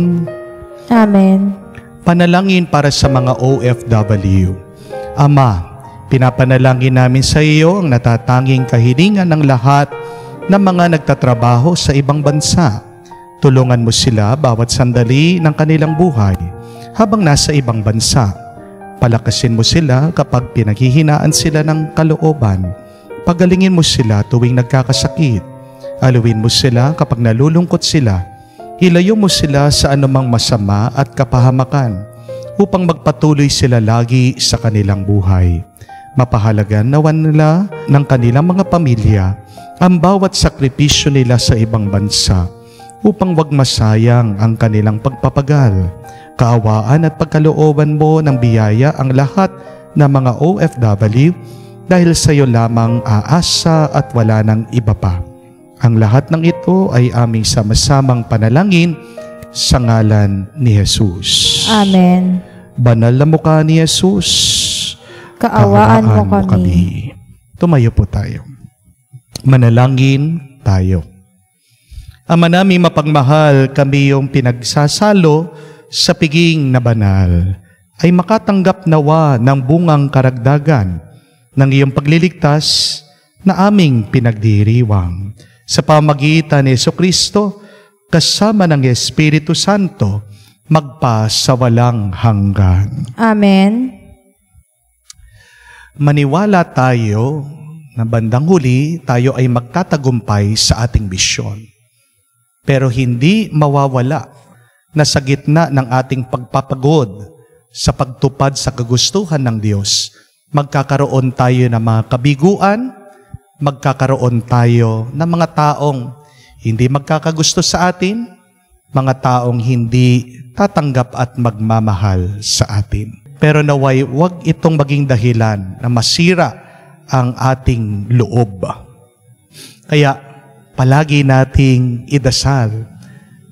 Amen. Panalangin para sa mga OFW. Ama, pinapanalangin namin sa iyo ang natatanging kahilingan ng lahat ng mga nagtatrabaho sa ibang bansa. Tulungan mo sila bawat sandali ng kanilang buhay habang nasa ibang bansa. Palakasin mo sila kapag pinaghihinaan sila ng kalooban. Pagalingin mo sila tuwing nagkakasakit. Aluin mo sila kapag nalulungkot sila. Ilayo mo sila sa anumang masama at kapahamakan upang magpatuloy sila lagi sa kanilang buhay. Mapahalagan nawan nila ng kanilang mga pamilya ang bawat sakripisyo nila sa ibang bansa upang wag masayang ang kanilang pagpapagal. Kaawaan at pagkalooban mo ng biyaya ang lahat ng mga OFW dahil sa iyo lamang aasa at wala ng iba pa. Ang lahat ng ito ay aming sama-samang panalangin sa ngalan ni Jesus. Amen. Banal na mukha ni Jesus, Kaawaan mo kami. Tumayo po tayo. Manalangin tayo. Ama naming mapagmahal, kami yung pinagsasalo sa piging na banal. ay makatanggap nawa ng bungang karagdagan ng iyong pagliligtas na aming pinagdiriwang. Sa pamagitan ni Jesucristo, kasama ng Espiritu Santo, magpa sa walang hanggan. Amen. Maniwala tayo na bandang huli tayo ay magtatagumpay sa ating misyon. Pero hindi mawawala na sa gitna ng ating pagpapagod sa pagtupad sa kagustuhan ng Diyos, magkakaroon tayo ng mga kabiguan, magkakaroon tayo ng mga taong hindi magkakagusto sa atin, mga taong hindi tatanggap at magmamahal sa atin. Pero naway, huwag itong maging dahilan na masira ang ating loob. Kaya, palagi nating idasal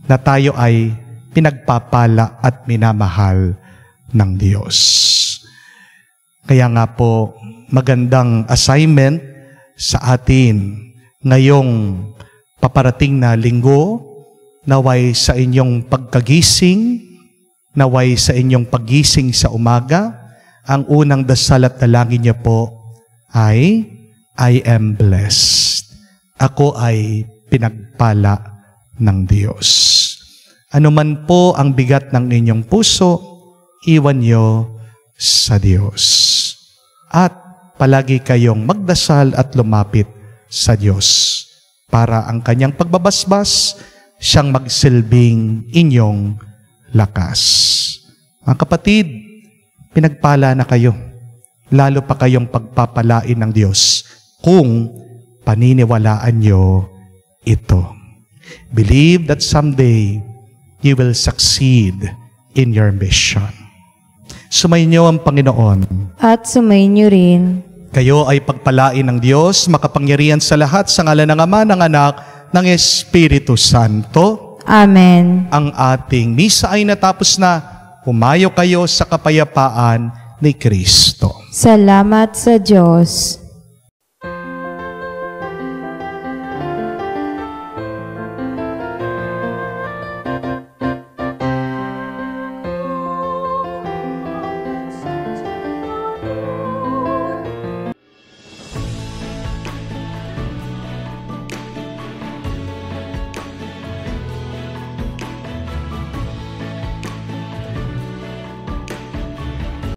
na tayo ay pinagpapala at minamahal ng Diyos. Kaya nga po, magandang assignment sa atin ngayong paparating na linggo, naway sa inyong pagkagising, naway sa inyong paggising sa umaga, ang unang dasal at dalangin niyo po ay, I am blessed. Ako ay pinagpala ng Diyos. Ano man po ang bigat ng inyong puso, iwan niyo sa Diyos. At palagi kayong magdasal at lumapit sa Diyos para ang kanyang pagbabasbas siyang magsilbing inyong lakas. Mga kapatid, pinagpala na kayo. Lalo pa kayong pagpapalain ng Diyos kung paniniwalaan nyo ito. Believe that someday you will succeed in your mission. Sumayin niyo ang Panginoon. At sumayin niyo rin. Kayo ay pagpalain ng Diyos, makapangyarihan sa lahat, sa ngalan ng Ama, ng Anak, ng Espiritu Santo. Amen. Ang ating misa ay natapos na. Humayo kayo sa kapayapaan ni Kristo. Salamat sa Diyos.